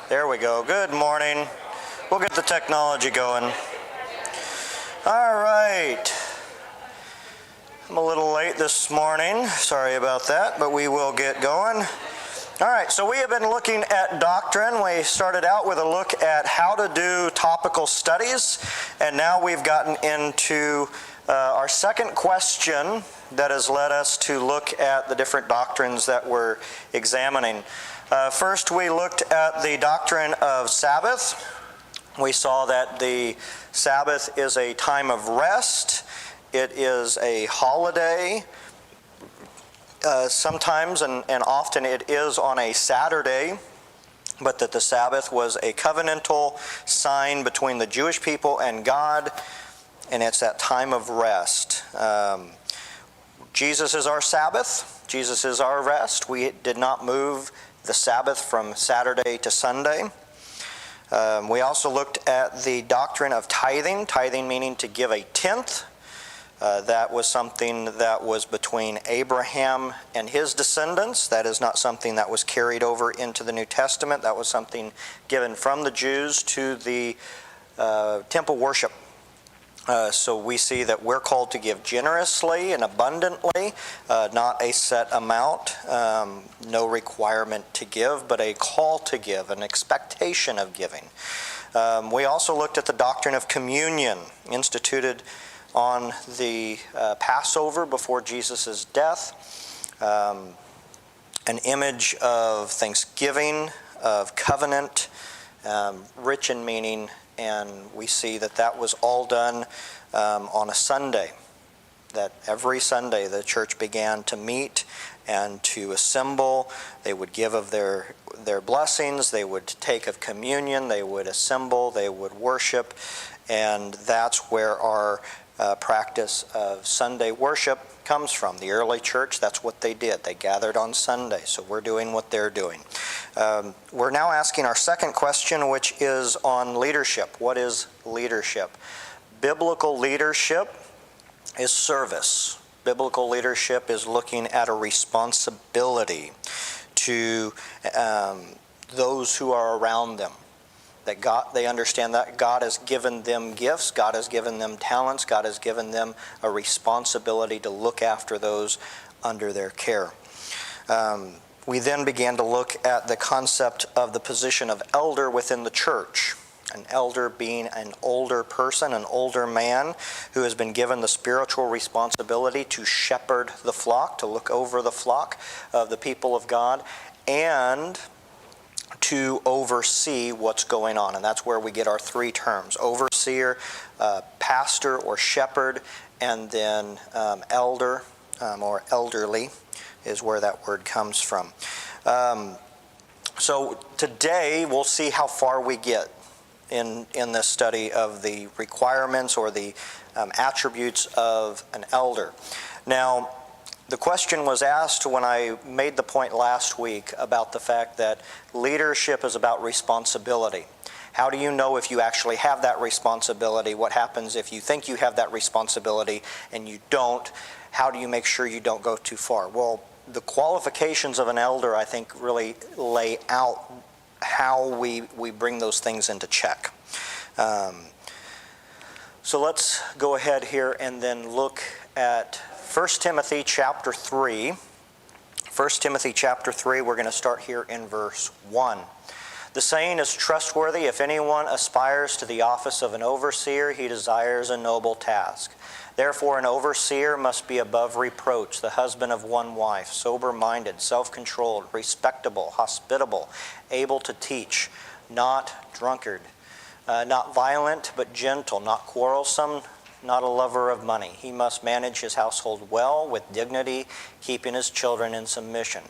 There we go. Good morning. We'll get the technology going. All right. I'm a little late this morning. Sorry about that, but we will get going. All right, so we have been looking at doctrine. We started out with a look at how to do topical studies, and now we've gotten into our second question that has led us to look at the different doctrines that we're examining. First, we looked at the doctrine of Sabbath. We saw that the Sabbath is a time of rest. It is a holiday. Sometimes and often it is on a Saturday, but that the Sabbath was a covenantal sign between the Jewish people and God, and it's that time of rest. Jesus is our Sabbath. Jesus is our rest. We did not move the Sabbath from Saturday to Sunday. We also looked at the doctrine of tithing. Tithing meaning to give a tenth. That was something that was between Abraham and his descendants. That is not something that was carried over into the New Testament. That was something given from the Jews to the temple worship. So we see that we're called to give generously and abundantly, not a set amount, no requirement to give, but a call to give, an expectation of giving. We also looked at the doctrine of communion, instituted on the Passover before Jesus' death, an image of thanksgiving, of covenant, rich in meaning, and we see that that was all done on a Sunday, that every Sunday the church began to meet and to assemble. They would give of their blessings, they would take of communion, they would assemble, they would worship, and that's where our practice of Sunday worship comes from. The early church, that's what they did. They gathered on Sunday, so we're doing what they're doing. We're now asking our second question, which is on leadership. What is leadership? Biblical leadership is service. Biblical leadership is looking at a responsibility to those who are around them. That they understand that God has given them gifts, God has given them talents, God has given them a responsibility to look after those under their care. We then began to look at the concept of the position of elder within the church. An elder being an older person, an older man who has been given the spiritual responsibility to shepherd the flock, to look over the flock of the people of God, and to oversee what's going on. And that's where we get our three terms: overseer, pastor or shepherd, and then elder or elderly is where that word comes from. So today we'll see how far we get in this study of the requirements or the attributes of an elder. Now, the question was asked when I made the point last week about the fact that leadership is about responsibility. How do you know if you actually have that responsibility? What happens if you think you have that responsibility and you don't? How do you make sure you don't go too far? Well, the qualifications of an elder, I think, really lay out how we bring those things into check. So let's go ahead here and then look at 1 Timothy chapter 3. 1 Timothy chapter 3, we're going to start here in verse 1. The saying is trustworthy: if anyone aspires to the office of an overseer, he desires a noble task. Therefore, an overseer must be above reproach, the husband of one wife, sober-minded, self-controlled, respectable, hospitable, able to teach, not drunkard, not violent, but gentle, not quarrelsome, not a lover of money. He must manage his household well, with dignity, keeping his children in submission.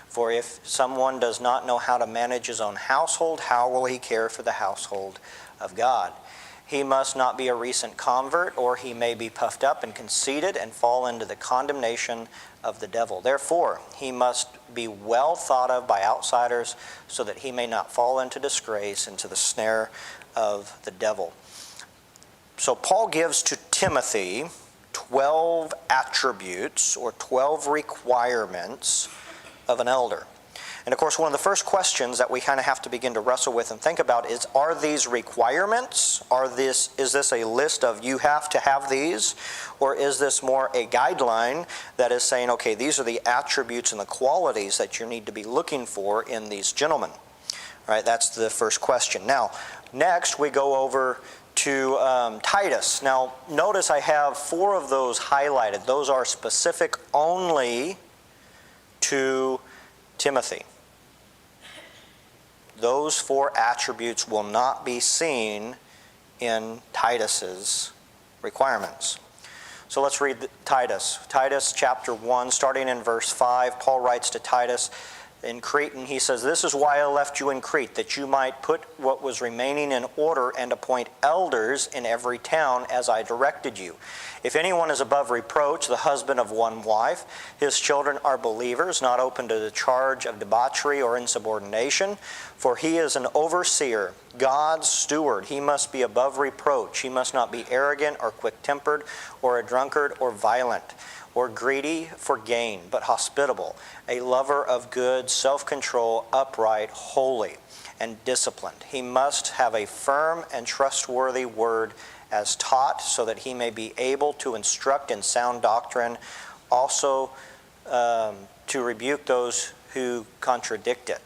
For if someone does not know how to manage his own household, how will he care for the household of God? He must not be a recent convert, or he may be puffed up and conceited and fall into the condemnation of the devil. Therefore, he must be well thought of by outsiders, so that he may not fall into disgrace, into the snare of the devil. So Paul gives to Timothy 12 attributes or 12 requirements of an elder. And of course, one of the first questions that we kind of have to begin to wrestle with and think about is, are these requirements? Is this a list of you have to have these? Or is this more a guideline that is saying, okay, these are the attributes and the qualities that you need to be looking for in these gentlemen? All right, that's the first question. Now, next we go over to Titus. Now, notice I have 4 of those highlighted. Those are specific only to Timothy. Those 4 attributes will not be seen in Titus's requirements. So let's read Titus. Titus chapter 1, starting in verse 5, Paul writes to Titus in Crete, and he says, "This is why I left you in Crete, that you might put what was remaining in order and appoint elders in every town as I directed you. If anyone is above reproach, the husband of one wife, his children are believers, not open to the charge of debauchery or insubordination, for he is an overseer, God's steward. He must be above reproach. He must not be arrogant or quick-tempered or a drunkard or violent, or greedy for gain, but hospitable, a lover of good, self-control, upright, holy, and disciplined. He must have a firm and trustworthy word as taught, so that he may be able to instruct in sound doctrine, also to rebuke those who contradict it.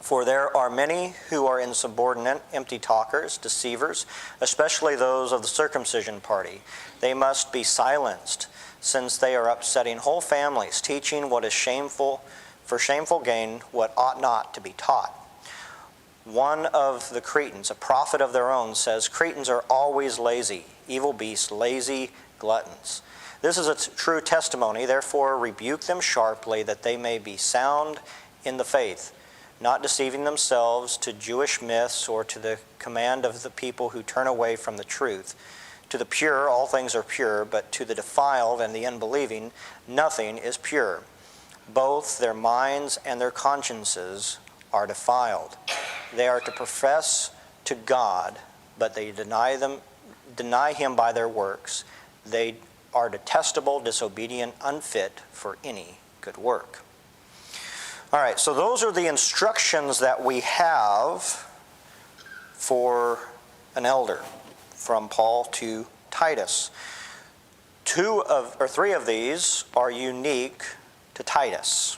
For there are many who are insubordinate, empty talkers, deceivers, especially those of the circumcision party. They must be silenced, since they are upsetting whole families, teaching what is shameful, for shameful gain, what ought not to be taught. One of the Cretans, a prophet of their own, says, Cretans are always lazy, evil beasts, lazy gluttons. This is a true testimony, therefore rebuke them sharply, that they may be sound in the faith, not deceiving themselves to Jewish myths or to the command of the people who turn away from the truth. To the pure, all things are pure, but to the defiled and the unbelieving, nothing is pure. Both their minds and their consciences are defiled. They are to profess to God, but they deny him by their works. They are detestable, disobedient, unfit for any good work. All right, so those are the instructions that we have for an elder from Paul to Titus. 3 of these are unique to Titus.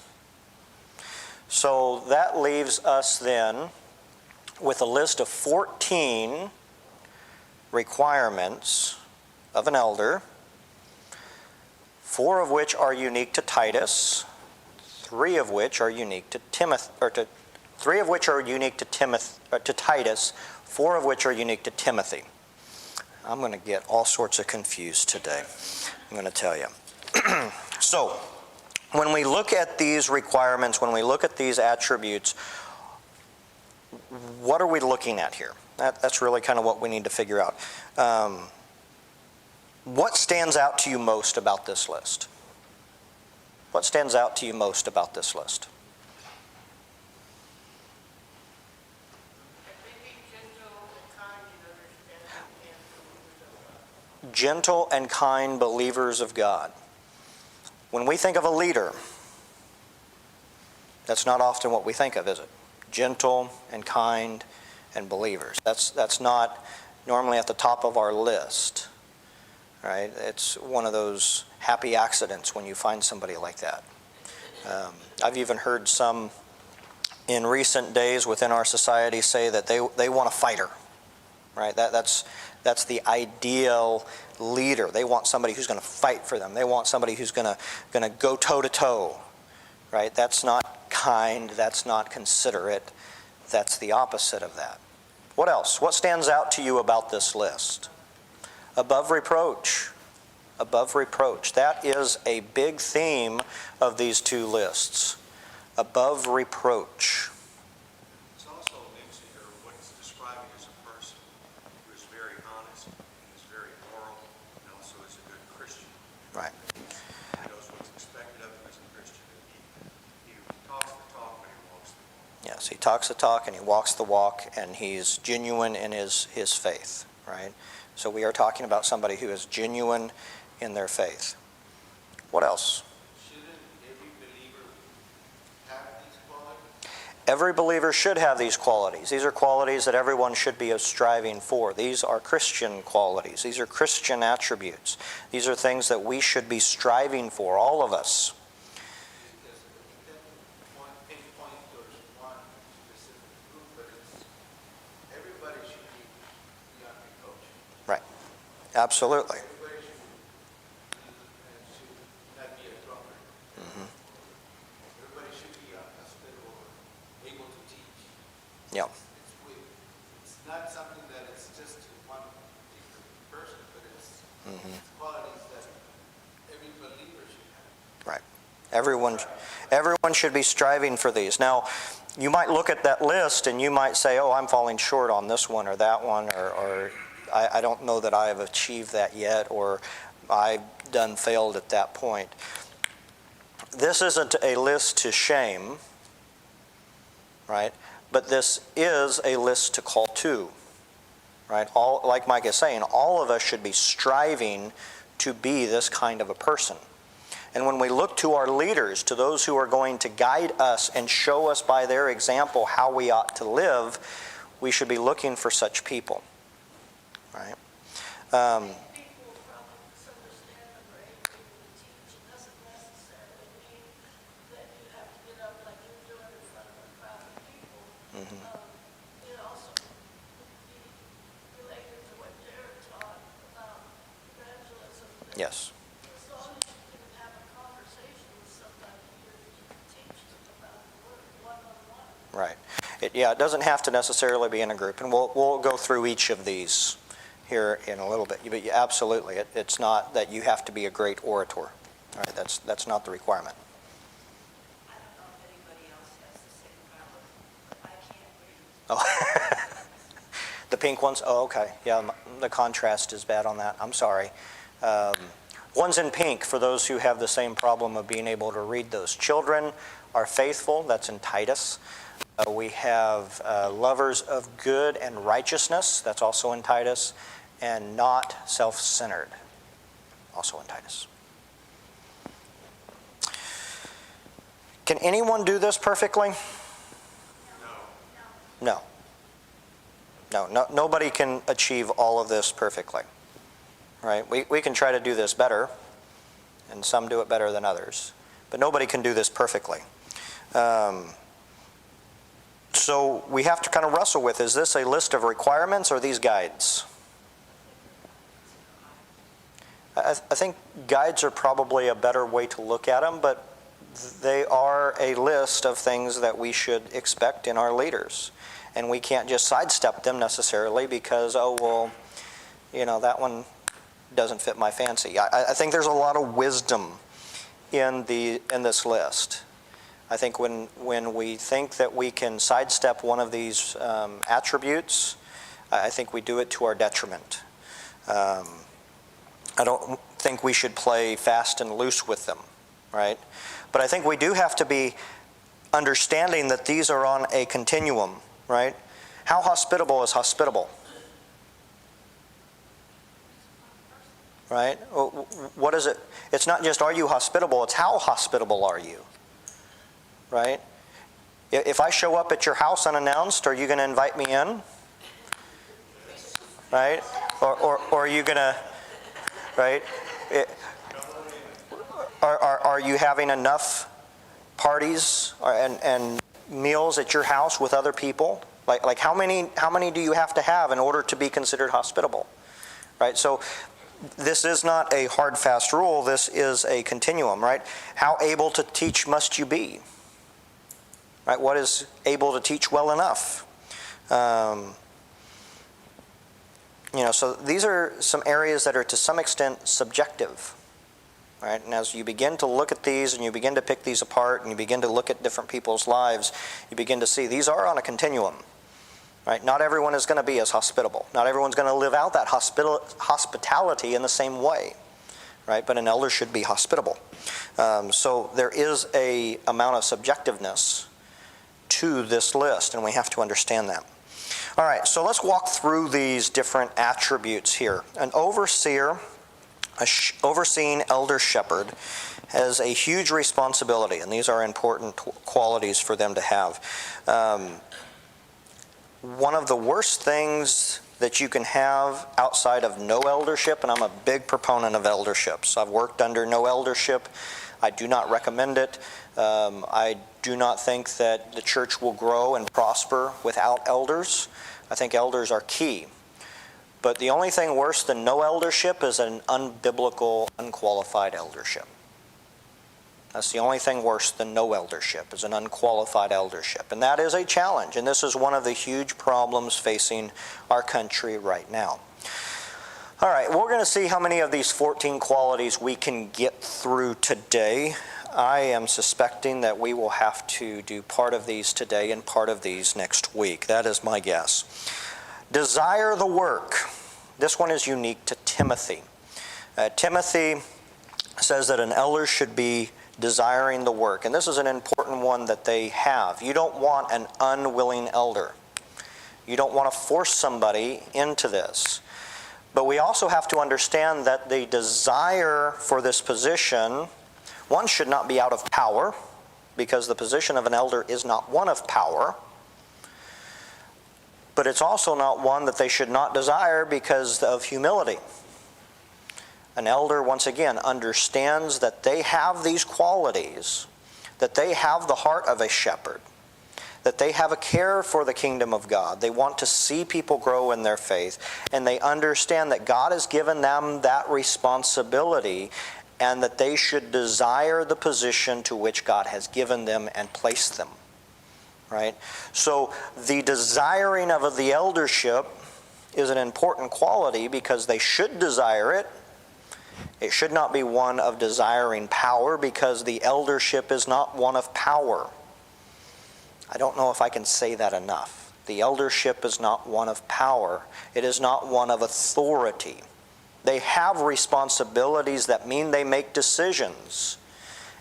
So that leaves us then with a list of 14 requirements of an elder, 4 of which are unique to Titus, 3 of which are unique to Timothy, to Titus, 4 of which are unique to Timothy. I'm going to get all sorts of confused today, I'm going to tell you. So, when we look at these requirements, when we look at these attributes, what are we looking at here? That's really kind of what we need to figure out. What stands out to you most about this list? What stands out to you most about this list? Gentle and kind believers of God. When we think of a leader, that's not often what we think of, is it? Gentle and kind and believers. That's not normally at the top of our list, right? It's one of those happy accidents when you find somebody like that. I've even heard some in recent days within our society say that they want a fighter, right? That's the ideal leader. They want somebody who's going to fight for them. They want somebody who's going to go toe to toe, right? That's not kind. That's not considerate. That's the opposite of that. What else? What stands out to you about this list? Above reproach. Above reproach. That is a big theme of these 2 lists. Above reproach. Right. He knows what's expected of him as a Christian. He talks the talk, but he walks the walk. Yes, he talks the talk and he walks the walk, and he's genuine in his faith, right? So we are talking about somebody who is genuine in their faith. What else? Shouldn't every believer have these qualities? Every believer should have these qualities. These are qualities that everyone should be striving for. These are Christian qualities. These are Christian attributes. These are things that we should be striving for, all of us. Right. Absolutely. Yeah. It's not something that it's just one particular person, but it's qualities that every believer should have. Right. Everyone should be striving for these. Now, you might look at that list and you might say, oh, I'm falling short on this one or that one, or I don't know that I have achieved that yet, or I've failed at that point. This isn't a list to shame, right? But this is a list to call to, right? Like Mike is saying, all of us should be striving to be this kind of a person. And when we look to our leaders, to those who are going to guide us and show us by their example how we ought to live, we should be looking for such people, right? Yes. As long as you can have a conversation with somebody who teaches about the word one-on-one. Right. It doesn't have to necessarily be in a group, and we'll go through each of these here in a little bit. But absolutely, it's not that you have to be a great orator. All right, that's not the requirement. I don't know if anybody else has the same problem, but I can't read. Oh, the pink ones? Oh, okay. Yeah, the contrast is bad on that. I'm sorry. Ones in pink, for those who have the same problem of being able to read those. Children are faithful, that's in Titus. We have lovers of good and righteousness, that's also in Titus. And not self-centered, also in Titus. Can anyone do this perfectly? No. Nobody can achieve all of this perfectly. Right? We can try to do this better, and some do it better than others. But nobody can do this perfectly. So we have to kind of wrestle with, is this a list of requirements or these guides? I think guides are probably a better way to look at them, but they are a list of things that we should expect in our leaders. And we can't just sidestep them necessarily because, oh, well, that one doesn't fit my fancy. I think there's a lot of wisdom in this list. I think when we think that we can sidestep one of these attributes, I think we do it to our detriment. I don't think we should play fast and loose with them, right? But I think we do have to be understanding that these are on a continuum, right? How hospitable is hospitable? Right? What is it? It's not just are you hospitable, it's how hospitable are you? Right? If I show up at your house unannounced, are you going to invite me in? Right? Or are you going to, right? Are you having enough parties and meals at your house with other people? Like how many do you have to have in order to be considered hospitable? Right? So this is not a hard, fast rule. This is a continuum, right? How able to teach must you be? Right? What is able to teach well enough? So these are some areas that are to some extent subjective, right? And as you begin to look at these and you begin to pick these apart and you begin to look at different people's lives, you begin to see these are on a continuum, right? Not everyone is going to be as hospitable. Not everyone's going to live out that hospitality in the same way, right? But an elder should be hospitable. So there is a amount of subjectiveness to this list, and we have to understand that. All right, so let's walk through these different attributes here. An overseer, overseeing elder shepherd, has a huge responsibility, and these are important qualities for them to have. One of the worst things that you can have outside of no eldership, and I'm a big proponent of elderships. I've worked under no eldership. I do not recommend it. I do not think that the church will grow and prosper without elders. I think elders are key. But the only thing worse than no eldership is an unbiblical, unqualified eldership. That's the only thing worse than no eldership, is an unqualified eldership. And that is a challenge, and this is one of the huge problems facing our country right now. All right, we're going to see how many of these 14 qualities we can get through today. I am suspecting that we will have to do part of these today and part of these next week. That is my guess. Desire the work. This one is unique to Timothy. Timothy says that an elder should be desiring the work. And this is an important one that they have. You don't want an unwilling elder. You don't want to force somebody into this. But we also have to understand that the desire for this position, one, should not be out of power, because the position of an elder is not one of power. But it's also not one that they should not desire because of humility. An elder, once again, understands that they have these qualities, that they have the heart of a shepherd, that they have a care for the kingdom of God. They want to see people grow in their faith, and they understand that God has given them that responsibility, and that they should desire the position to which God has given them and placed them. Right? So the desiring of the eldership is an important quality because they should desire it. It should not be one of desiring power, because the eldership is not one of power. I don't know if I can say that enough. The eldership is not one of power. It is not one of authority. They have responsibilities that mean they make decisions.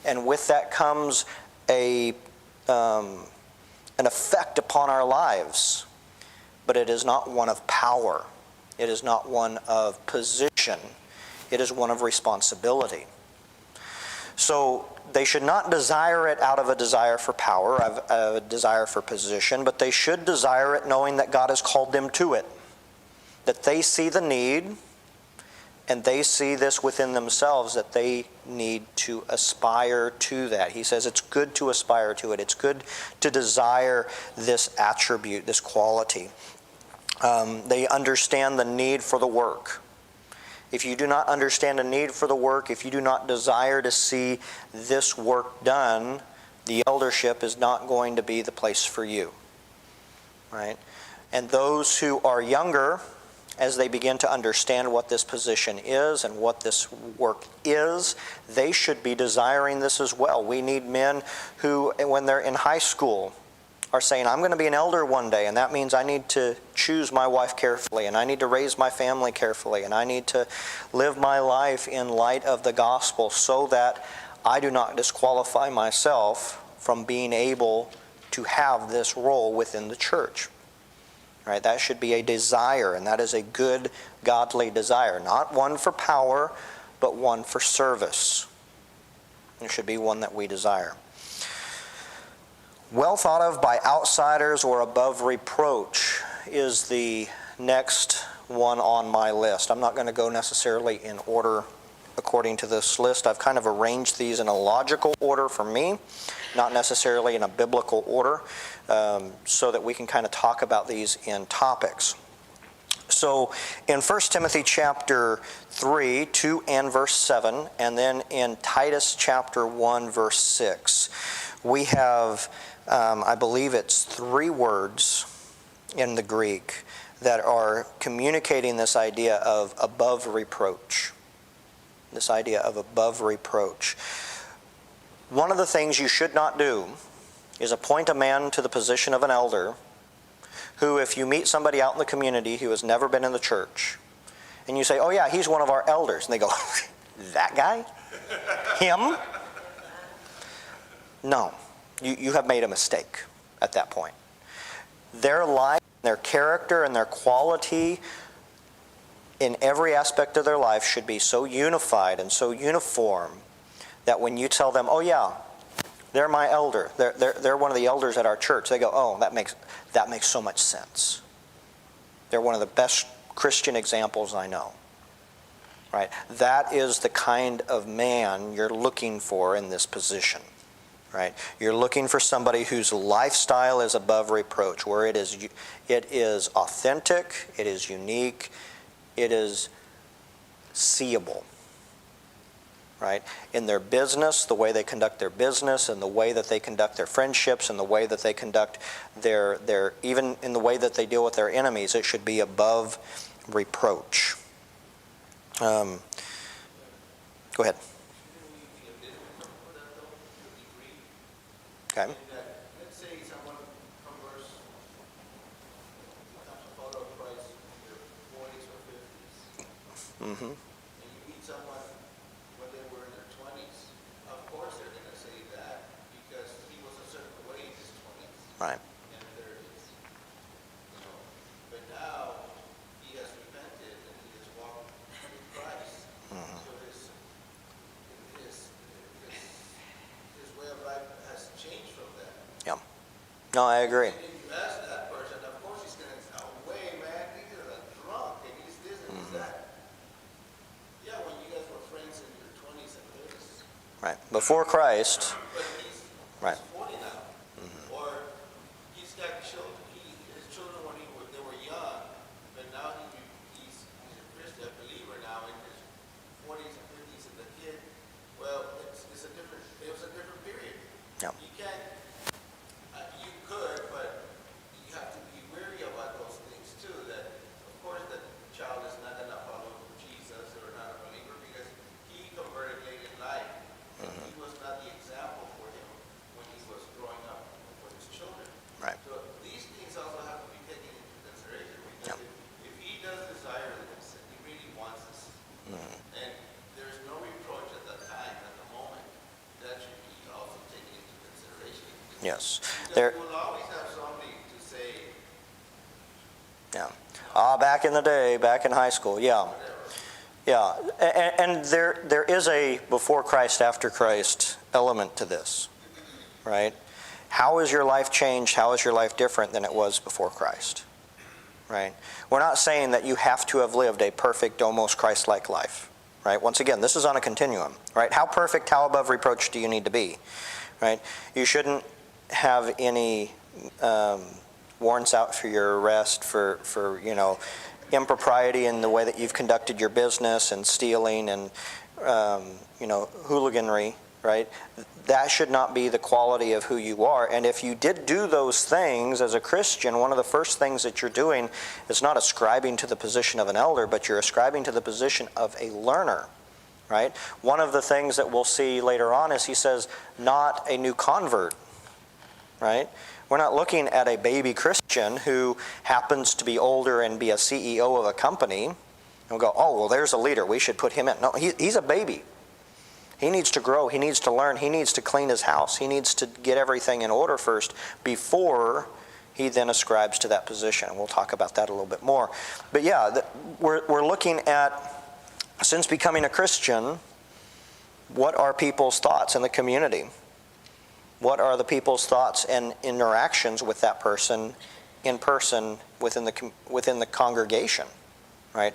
And with that comes an effect upon our lives. But it is not one of power. It is not one of position. It is one of responsibility. So they should not desire it out of a desire for power, a desire for position, but they should desire it knowing that God has called them to it. That they see the need, and they see this within themselves, that they need to aspire to that. He says it's good to aspire to it. It's good to desire this attribute, this quality. They understand the need for the work. If you do not understand a need for the work, if you do not desire to see this work done, the eldership is not going to be the place for you. Right? And those who are younger, as they begin to understand what this position is and what this work is, they should be desiring this as well. We need men who, when they're in high school, are saying, I'm going to be an elder one day, and that means I need to choose my wife carefully, and I need to raise my family carefully, and I need to live my life in light of the gospel so that I do not disqualify myself from being able to have this role within the church. Right? That should be a desire, and that is a good, godly desire. Not one for power, but one for service. It should be one that we desire. Well thought of by outsiders or above reproach is the next one on my list. I'm not going to go necessarily in order according to this list. I've kind of arranged these in a logical order for me, not necessarily in a biblical order, so that we can kind of talk about these in topics. So in 1 Timothy chapter 3, 2 and verse 7, and then in Titus chapter 1, verse 6, we have, I believe it's 3 words in the Greek that are communicating this idea of above reproach. This idea of above reproach. One of the things you should not do is appoint a man to the position of an elder who, if you meet somebody out in the community who has never been in the church, and you say, oh yeah, he's one of our elders, and they go, that guy? Him? No. You have made a mistake at that point. Their life, their character, and their quality in every aspect of their life should be so unified and so uniform that when you tell them, oh yeah, they're my elder, they're one of the elders at our church, they go, oh, that makes so much sense. They're one of the best Christian examples I know. Right? That is the kind of man you're looking for in this position. Right? You're looking for somebody whose lifestyle is above reproach, where it is authentic, it is unique, it is seeable. Right? In their business, the way they conduct their business, and the way that they conduct their friendships, and the way that they conduct their even in the way that they deal with their enemies, it should be above reproach. Go ahead. Okay. Let's say someone converts, becomes a follower of Christ in their 40s or 50s. Mm-hmm. And you meet someone when they were in their 20s. Of course they're going to say that because he was a certain way in his 20s. Right. And 30s. You know, but now he has repented and he has walked with Christ. Mm-hmm. So his way of life has changed from that. Yeah. No, I agree. And if you ask that person, of course he's going to say, oh, wait, man, he's a drunk and he's this and he's that. Yeah, when you guys were friends in your 20s and 30s. Right. Before Christ. But he's Right. 40 now. Mm-hmm. Or he's got children. His children when they were young, but now he's a Christian, a believer now in his 40s and 50s, and the kid, well, it was a different period. Yeah. You can't, you could, but you have to be wary about those things too, that of course the child is not going to follow Jesus or not a believer because he converted late in life. And he was not the example for him when he was growing up for his children. Right. So these things also have to be taken into consideration because if he does desire this and he really wants this, and there's no reproach at the time, at the moment, that should be also taken into consideration. Yes. Because we'll always have somebody to say, Yeah. Back in the day, back in high school, yeah. Yeah. And there is a before Christ, after Christ element to this, right? How is your life changed? How is your life different than it was before Christ? Right? We're not saying that you have to have lived a perfect, almost Christ-like life. Right? Once again, this is on a continuum. Right? How perfect, how above reproach do you need to be? Right? You shouldn't have any warrants out for your arrest for impropriety in the way that you've conducted your business and stealing and hooliganry, right? That should not be the quality of who you are. And if you did do those things as a Christian, one of the first things that you're doing is not ascribing to the position of an elder, but you're ascribing to the position of a learner, right? One of the things that we'll see later on is he says, not a new convert, right? We're not looking at a baby Christian who happens to be older and be a CEO of a company. And we'll go, oh, well, there's a leader. We should put him in. No, he's a baby. He needs to grow. He needs to learn. He needs to clean his house. He needs to get everything in order first before he then ascribes to that position. And we'll talk about that a little bit more. But yeah, we're looking at, since becoming a Christian, what are people's thoughts in the community? What are the people's thoughts and interactions with that person in person within the congregation, right?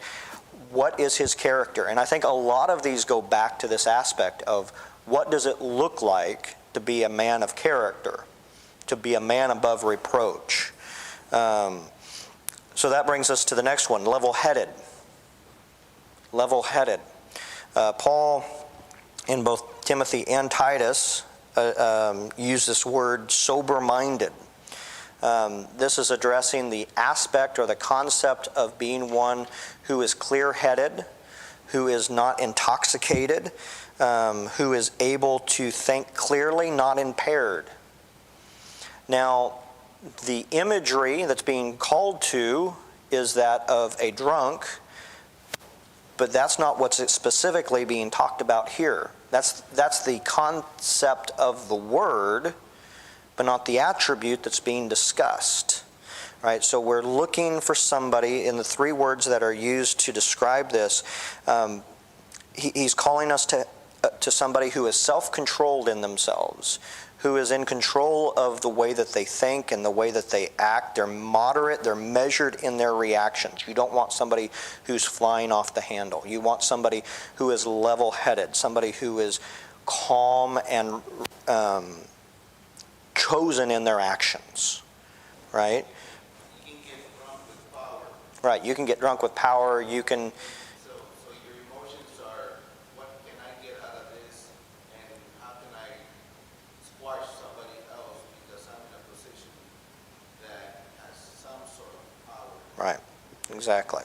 What is his character? And I think a lot of these go back to this aspect of what does it look like to be a man of character, to be a man above reproach. So that brings us to the next one, level-headed. Level-headed. Paul, in both Timothy and Titus, use this word sober-minded. This is addressing the aspect or the concept of being one who is clear-headed, who is not intoxicated, who is able to think clearly, not impaired. Now, the imagery that's being called to is that of a drunk, but that's not what's specifically being talked about here. That's the concept of the word, but not the attribute that's being discussed. Right? So we're looking for somebody in the three words that are used to describe this. He's calling us to to somebody who is self-controlled in themselves, who is in control of the way that they think and the way that they act. They're moderate, they're measured in their reactions. You don't want somebody who's flying off the handle. You want somebody who is level-headed, somebody who is calm and chosen in their actions, right? You can get drunk with power. Right, you can get drunk with power, you can... So your emotions are, what can I get out of this, and how can I squash somebody else because I'm in a position that has some sort of power. Right, exactly.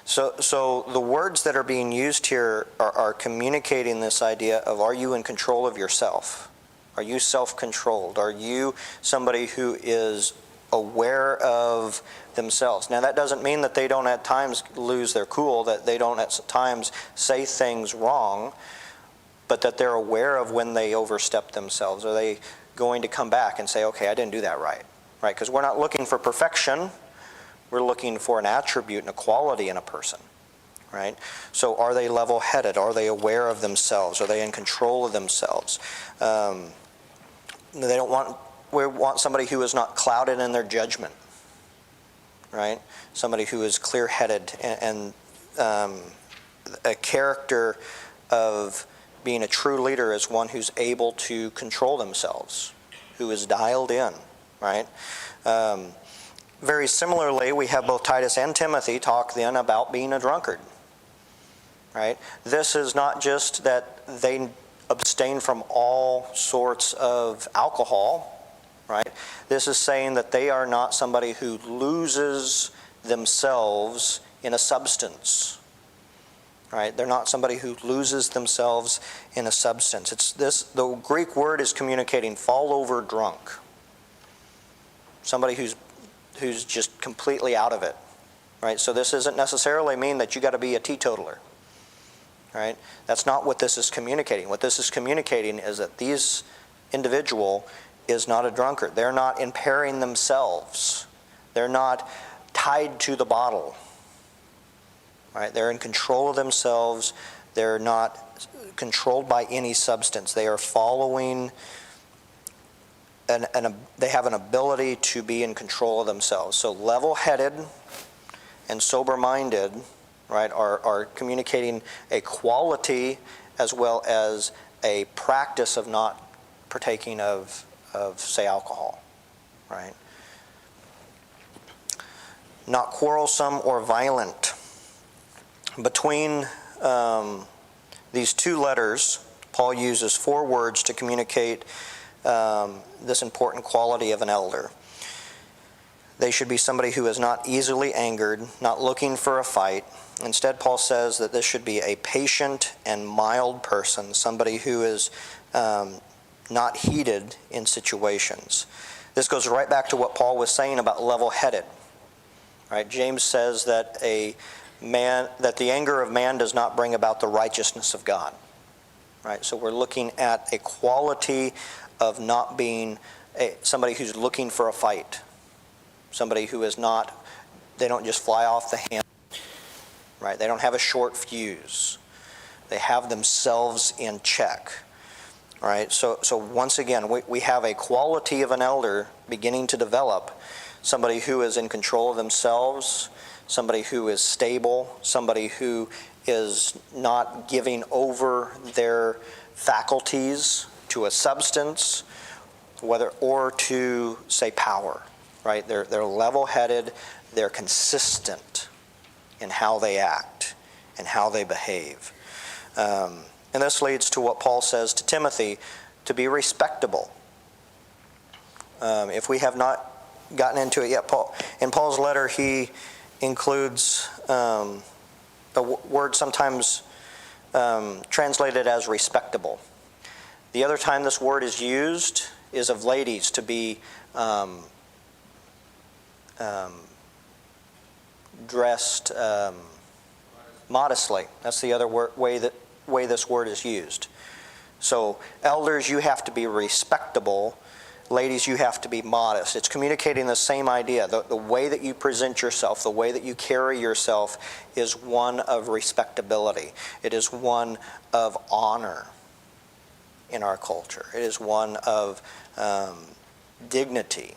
So the words that are being used here are communicating this idea of, are you in control of yourself? Are you self-controlled? Are you somebody who is aware of themselves? Now, that doesn't mean that they don't at times lose their cool, that they don't at times say things wrong, but that they're aware of when they overstep themselves. Are they going to come back and say, okay, I didn't do that right? Right? Because we're not looking for perfection. We're looking for an attribute and a quality in a person. Right? So are they level-headed? Are they aware of themselves? Are they in control of themselves? We want somebody who is not clouded in their judgment. Right? Somebody who is clear-headed and a character of being a true leader is one who's able to control themselves, who is dialed in, right? Very similarly, we have both Titus and Timothy talk then about being a drunkard, right? This is not just that they abstain from all sorts of alcohol, right? This is saying that they are not somebody who loses themselves in a substance, right? They're not somebody who loses themselves in a substance. The Greek word is communicating fall over drunk. Somebody who's just completely out of it, right? So this doesn't necessarily mean that you got to be a teetotaler, right? That's not what this is communicating. What this is communicating is that this individual is not a drunkard. They're not impairing themselves. They're not tied to the bottle, right? They're in control of themselves. They're not controlled by any substance. They are following and they have an ability to be in control of themselves. So level-headed and sober-minded, right, are communicating a quality as well as a practice of not partaking of say, alcohol, right? Not quarrelsome or violent. Between these two letters, Paul uses 4 words to communicate this important quality of an elder. They should be somebody who is not easily angered, not looking for a fight. Instead, Paul says that this should be a patient and mild person, somebody who is not heated in situations. This goes right back to what Paul was saying about level-headed. Right? James says that the anger of man does not bring about the righteousness of God. Right? So we're looking at a quality of not being somebody who's looking for a fight. Somebody who is not, they don't just fly off the handle. Right? They don't have a short fuse. They have themselves in check. Right? So once again, we have a quality of an elder beginning to develop. Somebody who is in control of themselves, somebody who is stable, somebody who is not giving over their faculties to a substance, or to, say, power, right? They're level-headed, they're consistent in how they act and how they behave. And this leads to what Paul says to Timothy, to be respectable. If we have not gotten into it yet, in Paul's letter, he includes a word sometimes translated as respectable. The other time this word is used is of ladies, to be dressed modestly. That's the other way this word is used. So elders, you have to be respectable. ladies, you have to be modest. It's communicating the same idea. The way that you present yourself, the way that you carry yourself is one of respectability. It is one of honor in our culture. It is one of dignity,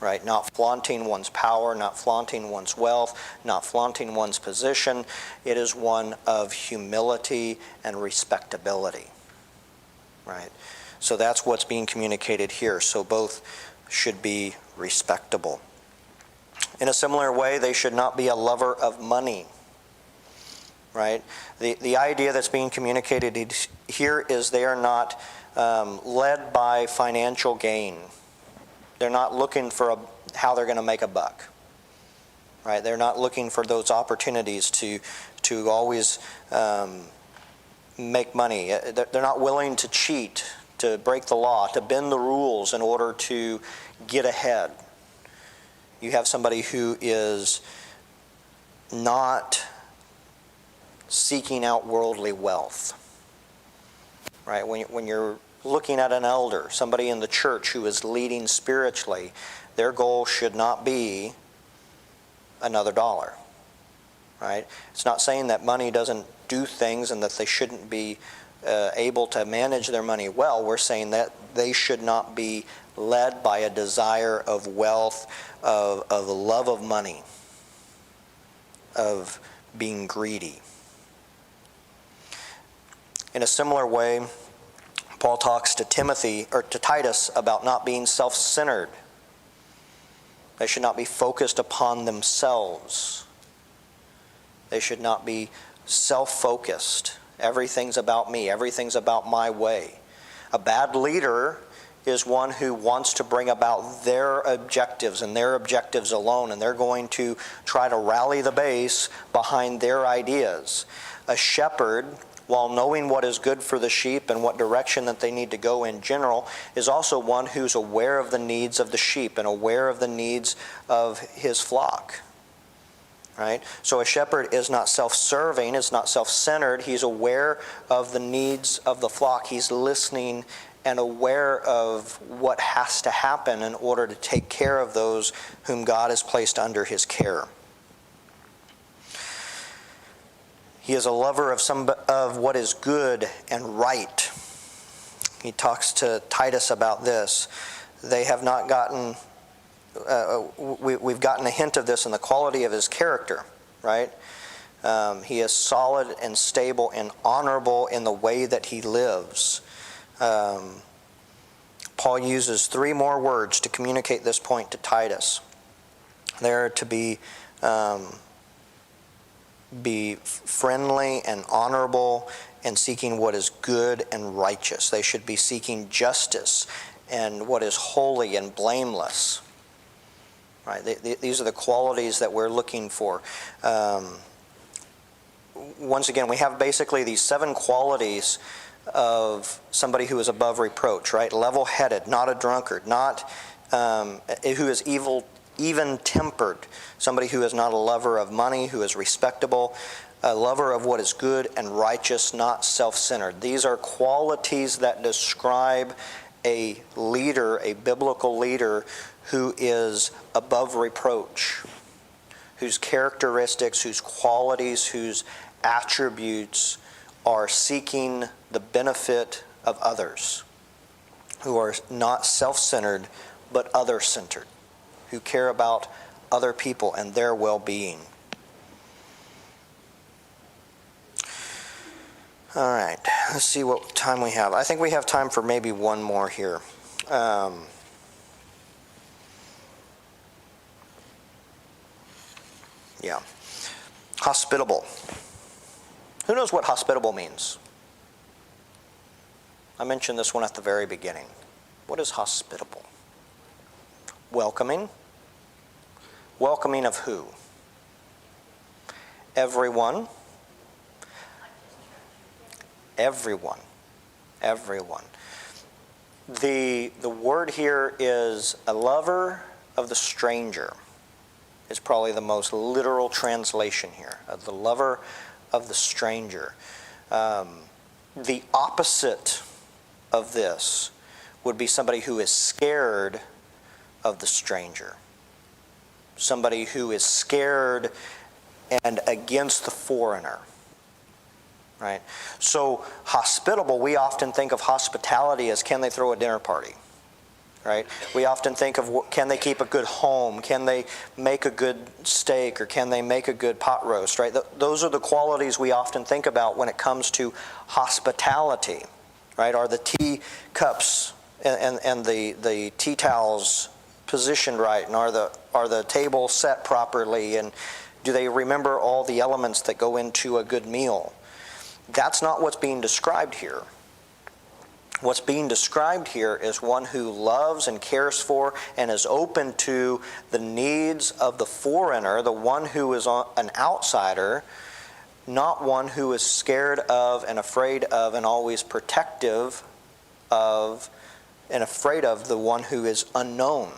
right? Not flaunting one's power, not flaunting one's wealth, not flaunting one's position. It is one of humility and respectability, right? So that's what's being communicated here. So both should be respectable. In a similar way, they should not be a lover of money, right? The idea that's being communicated here is they are not led by financial gain. They're not looking for how they're going to make a buck, right? They're not looking for those opportunities to always make money. They're not willing to cheat, to break the law, to bend the rules in order to get ahead. You have somebody who is not seeking out worldly wealth, right? When you're looking at an elder, somebody in the church who is leading spiritually, their goal should not be another dollar, right? It's not saying that money doesn't do things and that they shouldn't be able to manage their money well. We're saying that they should not be led by a desire of wealth, of the love of money, of being greedy. In a similar way, Paul talks to Titus about not being self-centered. They should not be focused upon themselves. They should not be self-focused. Everything's about me. Everything's about my way. A bad leader is one who wants to bring about their objectives and their objectives alone, and they're going to try to rally the base behind their ideas. A shepherd, while knowing what is good for the sheep and what direction that they need to go in general, is also one who's aware of the needs of the sheep and aware of the needs of his flock. Right? So a shepherd is not self-serving, is not self-centered. He's aware of the needs of the flock. He's listening and aware of what has to happen in order to take care of those whom God has placed under his care. He is a lover of what is good and right. He talks to Titus about this. They have not gotten... we've gotten a hint of this in the quality of his character, right? He is solid and stable and honorable in the way that he lives. Paul uses 3 more words to communicate this point to Titus. They're to be friendly and honorable and seeking what is good and righteous. They should be seeking justice and what is holy and blameless. Right? These are the qualities that we're looking for. Once again, we have basically these 7 qualities of somebody who is above reproach, right? Level-headed, not a drunkard, not who is even-tempered, somebody who is not a lover of money, who is respectable, a lover of what is good and righteous, not self-centered. These are qualities that describe a leader, a biblical leader, who is above reproach, whose characteristics, whose qualities, whose attributes are seeking the benefit of others, who are not self-centered but other-centered, who care about other people and their well-being. All right, let's see what time we have. I think we have time for maybe one more here. Yeah. Hospitable. Who knows what hospitable means? I mentioned this one at the very beginning. What is hospitable? Welcoming. Welcoming of who? Everyone. Everyone. Everyone. The word here is a lover of the stranger. Is probably the most literal translation here. The lover of the stranger. The opposite of this would be somebody who is scared of the stranger. Somebody who is scared and against the foreigner. Right? So hospitable, we often think of hospitality as, can they throw a dinner party? Right? We often think of, can they keep a good home? Can they make a good steak? Or can they make a good pot roast? Right? Those are the qualities we often think about when it comes to hospitality. Right? Are the tea cups and the tea towels positioned right? And are the tables set properly? And do they remember all the elements that go into a good meal? That's not what's being described here. What's being described here is one who loves and cares for and is open to the needs of the foreigner, the one who is an outsider, not one who is scared of and afraid of and always protective of and afraid of the one who is unknown.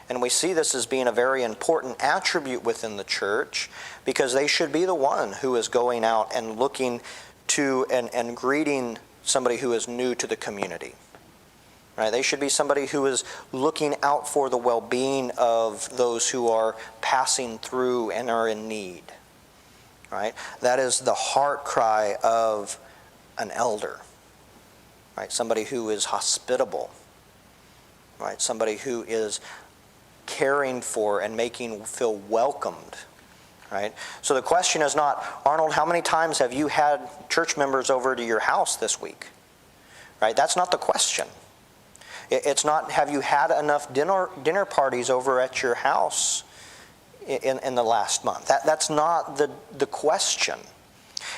And we see this as being a very important attribute within the church, because they should be the one who is going out and looking to and greeting somebody who is new to the community. Right? They should be somebody who is looking out for the well-being of those who are passing through and are in need. Right? That is the heart cry of an elder. Right? Somebody who is hospitable. Right? Somebody who is caring for and making feel welcomed. Right? So the question is not, Arnold, how many times have you had church members over to your house this week? Right? That's not the question. It's not, have you had enough dinner parties over at your house in the last month? That's not the question.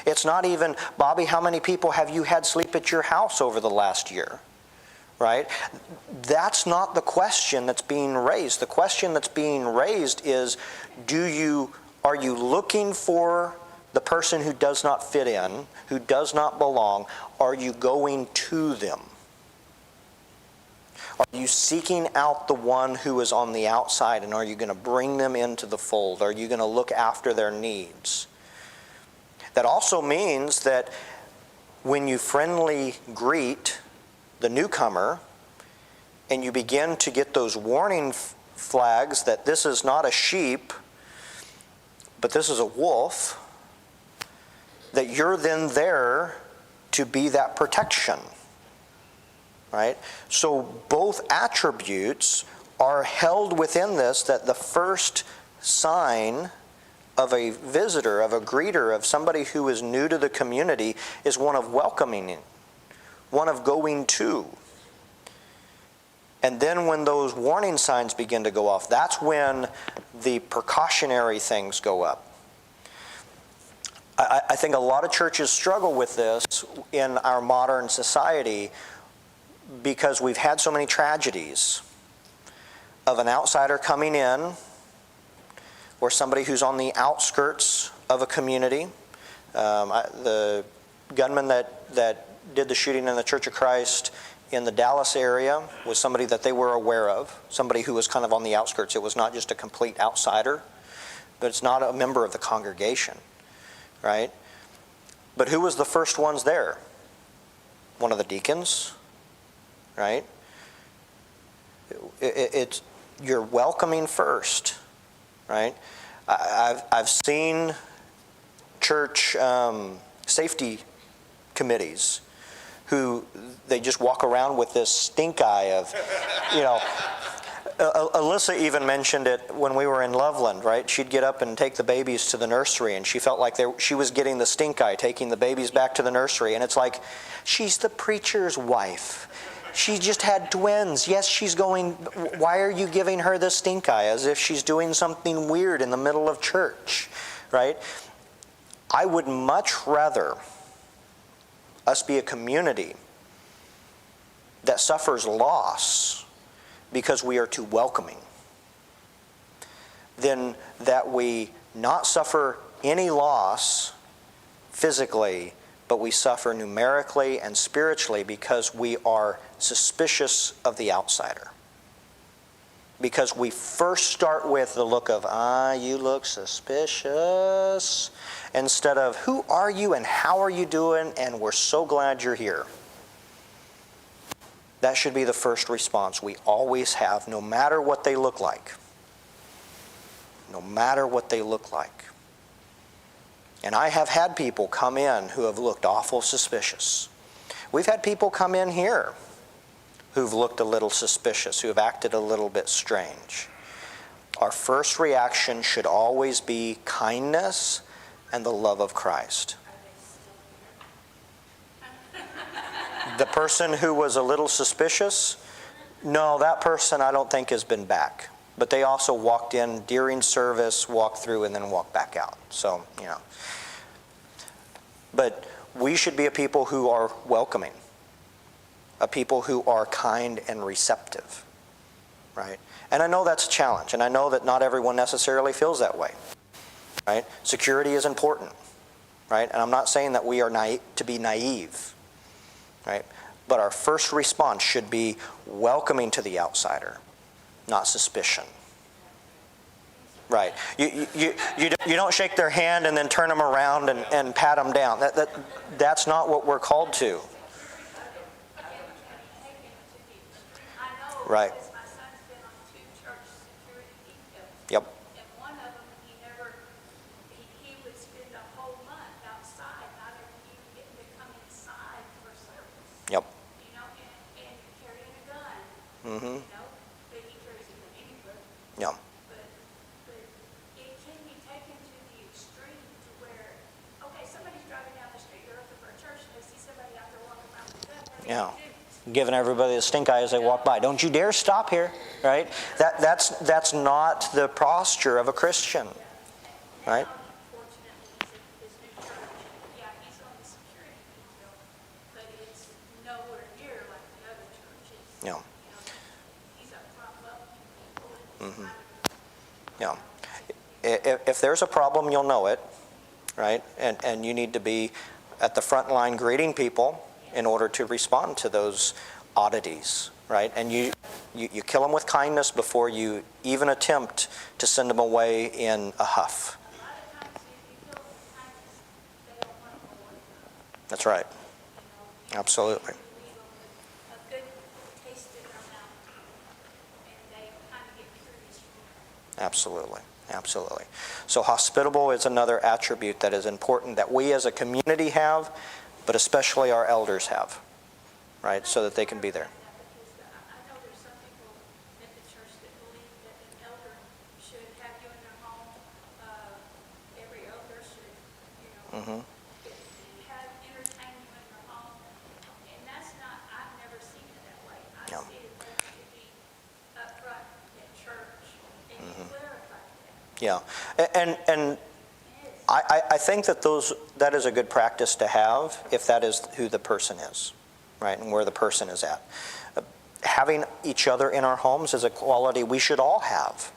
It's not even, Bobby, how many people have you had sleep at your house over the last year? Right? That's not the question that's being raised. The question that's being raised is, are you looking for the person who does not fit in, who does not belong? Are you going to them? Are you seeking out the one who is on the outside, and are you going to bring them into the fold? Are you going to look after their needs? That also means that when you friendly greet the newcomer and you begin to get those warning flags that this is not a sheep, but this is a wolf, that you're then there to be that protection. Right? So both attributes are held within this, that the first sign of a visitor, of a greeter, of somebody who is new to the community is one of welcoming, one of going to. And then when those warning signs begin to go off, that's when the precautionary things go up. I think a lot of churches struggle with this in our modern society because we've had so many tragedies of an outsider coming in, or somebody who's on the outskirts of a community. The gunman that did the shooting in the Church of Christ in the Dallas area was somebody that they were aware of, somebody who was kind of on the outskirts. It was not just a complete outsider, but it's not a member of the congregation, right? But who was the first ones there? One of the deacons, right? You're welcoming first, right? I've seen church safety committees who they just walk around with this stink eye of, Alyssa even mentioned it when we were in Loveland, right? She'd get up and take the babies to the nursery, and she felt like she was getting the stink eye, taking the babies back to the nursery. And it's like, she's the preacher's wife. She just had twins. Yes, she's going, why are you giving her the stink eye? As if she's doing something weird in the middle of church, right? I would much rather us be a community that suffers loss because we are too welcoming than that we not suffer any loss physically, but we suffer numerically and spiritually because we are suspicious of the outsider. Because we first start with the look of, you look suspicious, instead of, who are you and how are you doing, and we're so glad you're here. That should be the first response we always have, no matter what they look like. No matter what they look like. And I have had people come in who have looked awful suspicious. We've had people come in here who've looked a little suspicious, who have acted a little bit strange. Our first reaction should always be kindness and the love of Christ. The person who was a little suspicious, no, that person I don't think has been back. But they also walked in during service, walked through, and then walked back out. So, But we should be a people who are welcoming, a people who are kind and receptive, right? And I know that's a challenge, and I know that not everyone necessarily feels that way, right? Security is important, right? And I'm not saying that we are to be naive, right? But our first response should be welcoming to the outsider, not suspicion. Right. You don't shake their hand and then turn them around and pat them down. That's not what we're called to. Right. Because my son's been on 2 church security details. Yep. And one of them, he would spend a whole month outside, not even getting to come inside for service. Yep. And carrying a gun. Mm-hmm. But he carries a gun anywhere. Yeah. But it can be taken to the extreme to where, okay, somebody's driving down the street, they're looking for a church, and they see somebody out there walking around with a gun. What are they Yeah. gonna do? Giving everybody the stink eye as they walk by. Don't you dare stop here, right? That's not the posture of a Christian, right? Fortunately, he's at his new church. Yeah, he's on the security detail, but it's nowhere near like the other churches. Yeah. He's up front welcoming people. Yeah. If there's a problem, you'll know it, right? And you need to be at the front line greeting people in order to respond to those oddities, right? And you kill them with kindness before you even attempt to send them away in a huff. A lot of times, if you feel the kindness, they don't want to go away. That's right. Absolutely. You leave them with a good taste in their mouth, and they kind of get curious from there. Absolutely. Absolutely. So hospitable is another attribute that is important that we as a community have, but especially our elders have, right? So that they can be there. Because I know there's some people at the church that believe that an elder should have you in their home. Every elder should, Mm-hmm. have entertain you in their home. And that's not, I've never seen it that way. I No. see it that to be upfront at church and clarify that. Yeah. And I think that that is a good practice to have if that is who the person is, right, and where the person is at. Having each other in our homes is a quality we should all have,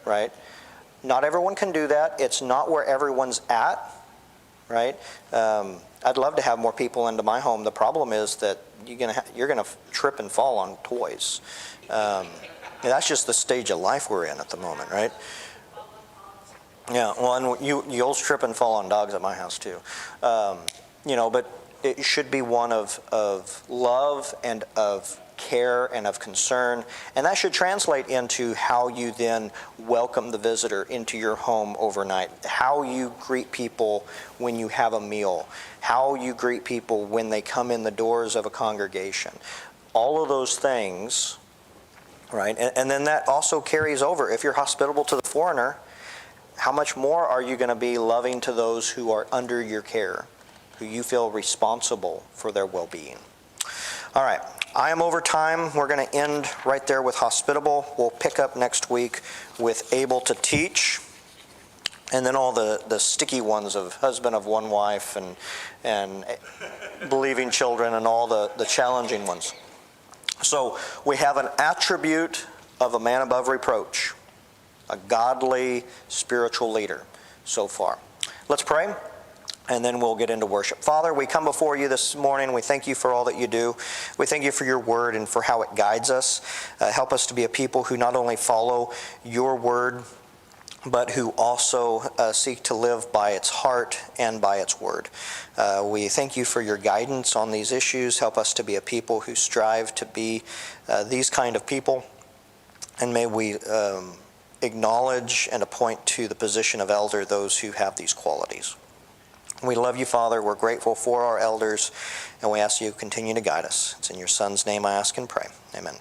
right? Not everyone can do that. It's not where everyone's at, right? I'd love to have more people into my home. The problem is that you're gonna trip and fall on toys. That's just the stage of life we're in at the moment, right? Yeah, well, and you'll trip and fall on dogs at my house too. But it should be one of love and of care and of concern, and that should translate into how you then welcome the visitor into your home overnight, how you greet people when you have a meal, how you greet people when they come in the doors of a congregation. All of those things, right? And then that also carries over. If you're hospitable to the foreigner, how much more are you going to be loving to those who are under your care, who you feel responsible for their well-being? All right, I am over time. We're going to end right there with hospitable. We'll pick up next week with able to teach, and then all the sticky ones of husband of one wife and believing children and all the challenging ones. So we have an attribute of a man above reproach, a godly spiritual leader so far. Let's pray, and then we'll get into worship. Father, we come before you this morning. We thank you for all that you do. We thank you for your word and for how it guides us. Help us to be a people who not only follow your word, but who also seek to live by its heart and by its word. We thank you for your guidance on these issues. Help us to be a people who strive to be these kind of people. And may we acknowledge and appoint to the position of elder those who have these qualities. We love you, Father. We're grateful for our elders, and we ask you to continue to guide us. It's in your Son's name I ask and pray. Amen.